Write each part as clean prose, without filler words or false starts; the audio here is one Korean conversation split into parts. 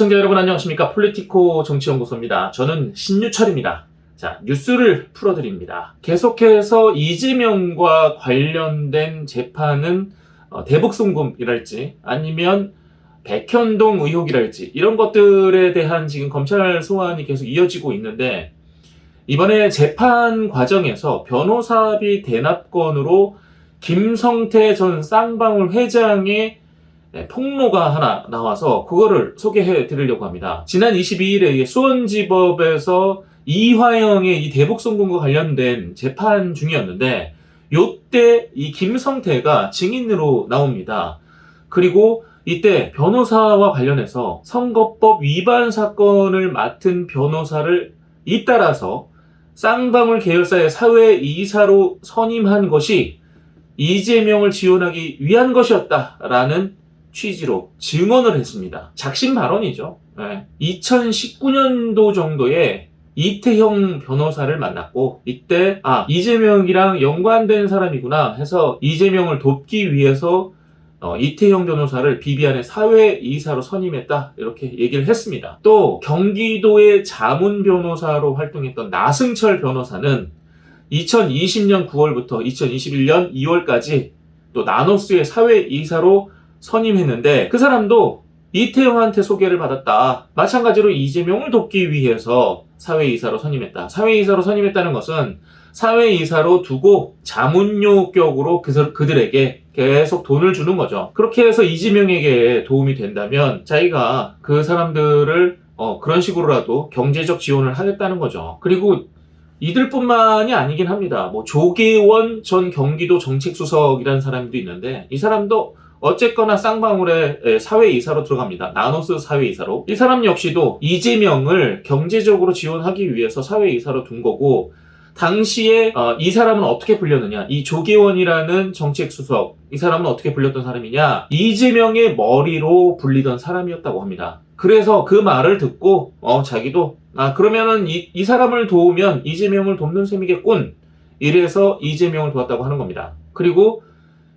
시청자 여러분 안녕하십니까? 폴리티코 정치연구소입니다. 저는 신유철입니다. 자, 뉴스를 풀어드립니다. 계속해서 이재명과 관련된 재판은 대북송금이랄지 아니면 백현동 의혹이랄지 이런 것들에 대한 지금 검찰 소환이 계속 이어지고 있는데, 이번에 재판 과정에서 변호사비 대납건으로 김성태 전 쌍방울 회장의 폭로가 하나 나와서 그거를 소개해 드리려고 합니다. 지난 22일에 수원지법에서 이화영의 이 대북송금과 관련된 재판 중이었는데, 요때 이 김성태가 증인으로 나옵니다. 그리고 이때 변호사와 관련해서 선거법 위반 사건을 맡은 변호사를 잇따라서 쌍방울 계열사의 사회이사로 선임한 것이 이재명을 지원하기 위한 것이었다라는 취지로 증언을 했습니다. 작심 발언이죠. 2019년도 정도에 이태형 변호사를 만났고, 이때 이재명이랑 연관된 사람이구나 해서 이재명을 돕기 위해서 이태형 변호사를 비비안의 사회이사로 선임했다, 이렇게 얘기를 했습니다. 또 경기도의 자문 변호사로 활동했던 나승철 변호사는 2020년 9월부터 2021년 2월까지 또 나노스의 사회이사로 선임했는데, 그 사람도 이태영한테 소개를 받았다. 마찬가지로 이재명을 돕기 위해서 사회이사로 선임했다. 사회이사로 선임했다는 것은 사회이사로 두고 자문료격으로 그들에게 계속 돈을 주는 거죠. 그렇게 해서 이재명에게 도움이 된다면 자기가 그 사람들을 그런 식으로라도 경제적 지원을 하겠다는 거죠. 그리고 이들뿐만이 아니긴 합니다. 조계원 전 경기도 정책수석이라는 사람도 있는데, 이 사람도 어쨌거나 쌍방울의 사회이사로 들어갑니다. 나노스 사회이사로. 이 사람 역시도 이재명을 경제적으로 지원하기 위해서 사회이사로 둔 거고, 당시에 이 사람은 어떻게 불렸느냐, 이 조계원이라는 정책수석, 이 사람은 어떻게 불렸던 사람이냐, 이재명의 머리로 불리던 사람이었다고 합니다. 그래서 그 말을 듣고 자기도 그러면은 이 사람을 도우면 이재명을 돕는 셈이겠군, 이래서 이재명을 도왔다고 하는 겁니다. 그리고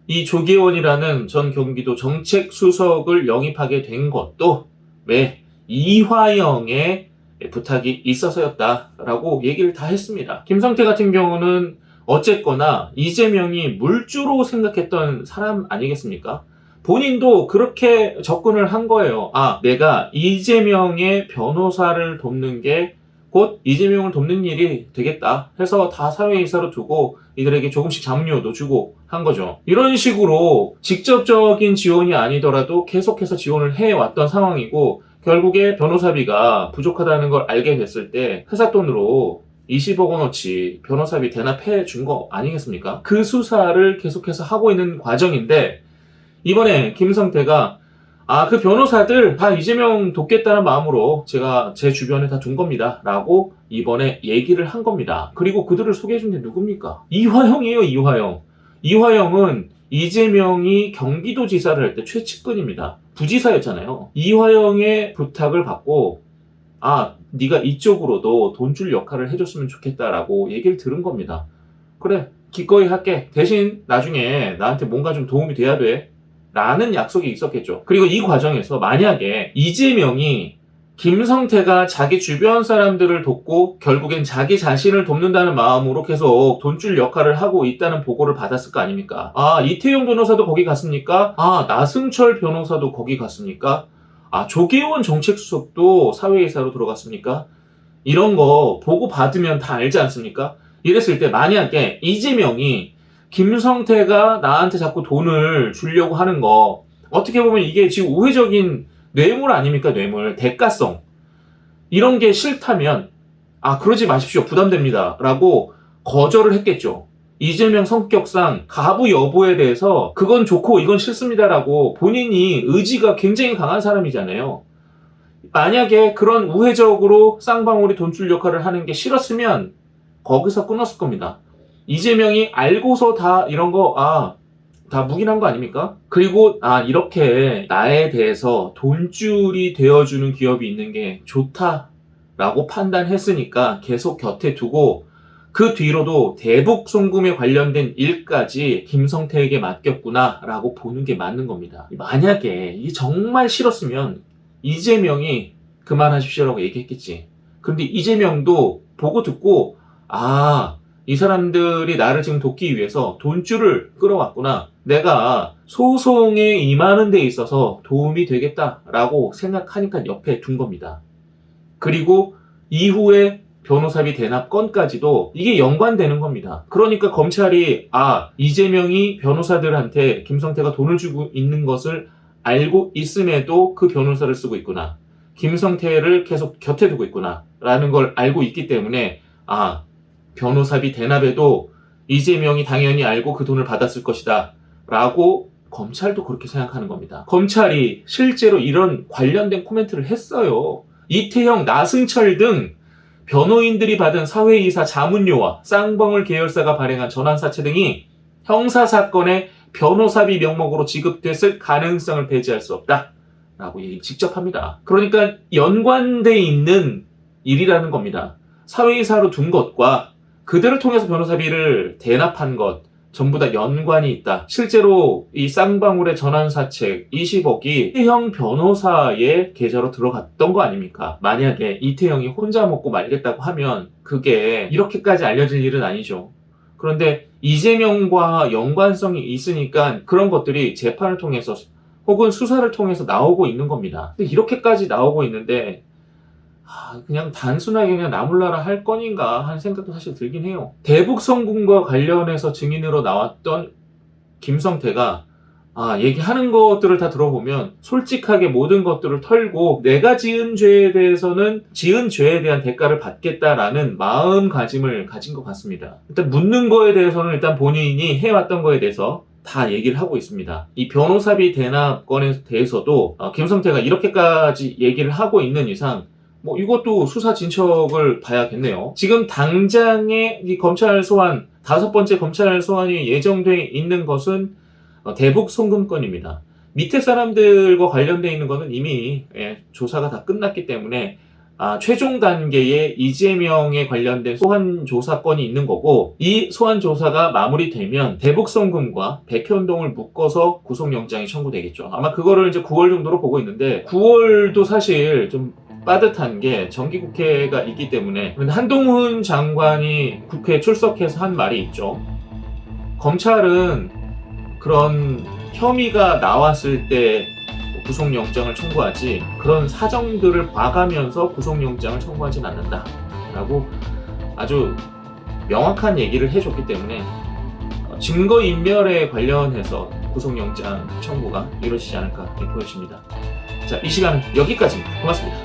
이 조계원이라는 전 경기도 정책수석을 영입하게 된 것도 왜 이화영의 부탁이 있어서였다라고 얘기를 다 했습니다. 김성태 같은 경우는 어쨌거나 이재명이 물주로 생각했던 사람 아니겠습니까? 본인도 그렇게 접근을 한 거예요. 내가 이재명의 변호사를 돕는 게 곧 이재명을 돕는 일이 되겠다 해서 다 사회이사로 두고 이들에게 조금씩 자문료도 주고 한 거죠. 이런 식으로 직접적인 지원이 아니더라도 계속해서 지원을 해왔던 상황이고, 결국에 변호사비가 부족하다는 걸 알게 됐을 때 회사 돈으로 20억 원어치 변호사비 대납해 준 거 아니겠습니까? 그 수사를 계속해서 하고 있는 과정인데, 이번에 김성태가 그 변호사들 다 이재명 돕겠다는 마음으로 제가 제 주변에 다 둔 겁니다 라고 이번에 얘기를 한 겁니다. 그리고 그들을 소개해준 게 누굽니까? 이화영이에요. 이화영은 이재명이 경기도지사를 할 때 최측근입니다. 부지사였잖아요. 이화영의 부탁을 받고 네가 이쪽으로도 돈 줄 역할을 해줬으면 좋겠다라고 얘기를 들은 겁니다. 그래, 기꺼이 할게. 대신 나중에 나한테 뭔가 좀 도움이 돼야 돼 라는 약속이 있었겠죠. 그리고 이 과정에서 만약에 이재명이 김성태가 자기 주변 사람들을 돕고 결국엔 자기 자신을 돕는다는 마음으로 계속 돈줄 역할을 하고 있다는 보고를 받았을 거 아닙니까? 이태용 변호사도 거기 갔습니까? 나승철 변호사도 거기 갔습니까? 조계원 정책수석도 사회이사로 들어갔습니까? 이런 거 보고 받으면 다 알지 않습니까? 이랬을 때 만약에 이재명이 김성태가 나한테 자꾸 돈을 주려고 하는 거, 어떻게 보면 이게 지금 우회적인 뇌물 아닙니까? 뇌물, 대가성, 이런 게 싫다면 그러지 마십시오, 부담됩니다 라고 거절을 했겠죠. 이재명 성격상 가부 여부에 대해서 그건 좋고 이건 싫습니다 라고 본인이 의지가 굉장히 강한 사람이잖아요. 만약에 그런 우회적으로 쌍방울이 돈줄 역할을 하는 게 싫었으면 거기서 끊었을 겁니다. 이재명이 알고서 다 이런 거 다 묵인한 거 아닙니까? 그리고 이렇게 나에 대해서 돈줄이 되어주는 기업이 있는 게 좋다라고 판단했으니까 계속 곁에 두고, 그 뒤로도 대북 송금에 관련된 일까지 김성태에게 맡겼구나라고 보는 게 맞는 겁니다. 만약에 이게 정말 싫었으면 이재명이 그만하십시오라고 얘기했겠지. 그런데 이재명도 보고 듣고 이 사람들이 나를 지금 돕기 위해서 돈줄을 끌어왔구나. 내가 소송에 임하는 데 있어서 도움이 되겠다라고 생각하니까 옆에 둔 겁니다. 그리고 이후에 변호사비 대납 건까지도 이게 연관되는 겁니다. 그러니까 검찰이 이재명이 변호사들한테 김성태가 돈을 주고 있는 것을 알고 있음에도 그 변호사를 쓰고 있구나. 김성태를 계속 곁에 두고 있구나. 라는 걸 알고 있기 때문에 변호사비 대납에도 이재명이 당연히 알고 그 돈을 받았을 것이다. 라고 검찰도 그렇게 생각하는 겁니다. 검찰이 실제로 이런 관련된 코멘트를 했어요. 이태형, 나승철 등 변호인들이 받은 사회이사 자문료와 쌍방울 계열사가 발행한 전환사채 등이 형사사건의 변호사비 명목으로 지급됐을 가능성을 배제할 수 없다. 라고 얘기 직접 합니다. 그러니까 연관돼 있는 일이라는 겁니다. 사회이사로 둔 것과 그들을 통해서 변호사비를 대납한 것 전부 다 연관이 있다. 실제로 이 쌍방울의 전환사채 20억이 이태형 변호사의 계좌로 들어갔던 거 아닙니까? 만약에 이태형이 혼자 먹고 말겠다고 하면 그게 이렇게까지 알려질 일은 아니죠. 그런데 이재명과 연관성이 있으니까 그런 것들이 재판을 통해서 혹은 수사를 통해서 나오고 있는 겁니다. 근데 이렇게까지 나오고 있는데 그냥 단순하게 그냥 나몰라라 할 건인가 하는 생각도 사실 들긴 해요. 대북성군과 관련해서 증인으로 나왔던 김성태가 얘기하는 것들을 다 들어보면 솔직하게 모든 것들을 털고 내가 지은 죄에 대해서는 지은 죄에 대한 대가를 받겠다라는 마음가짐을 가진 것 같습니다. 일단 묻는 거에 대해서는 일단 본인이 해왔던 거에 대해서 다 얘기를 하고 있습니다. 이 변호사비 대납건에 대해서도 김성태가 이렇게까지 얘기를 하고 있는 이상 이것도 수사 진척을 봐야겠네요. 지금 당장의 이 검찰 소환, 5번째 검찰 소환이 예정돼 있는 것은 대북 송금건입니다. 밑에 사람들과 관련돼 있는 것은 이미 조사가 다 끝났기 때문에 최종 단계에 이재명에 관련된 소환 조사건이 있는 거고, 이 소환 조사가 마무리되면 대북 송금과 백현동을 묶어서 구속영장이 청구되겠죠. 아마 그거를 이제 9월 정도로 보고 있는데 9월도 사실 좀 빠듯한 게 정기국회가 있기 때문에. 근데 한동훈 장관이 국회에 출석해서 한 말이 있죠. 검찰은 그런 혐의가 나왔을 때 구속영장을 청구하지 그런 사정들을 봐가면서 구속영장을 청구하진 않는다 라고 아주 명확한 얘기를 해줬기 때문에 증거인멸에 관련해서 구속영장 청구가 이루어지지 않을까 보여집니다. 자, 이 시간은 여기까지입니다. 고맙습니다.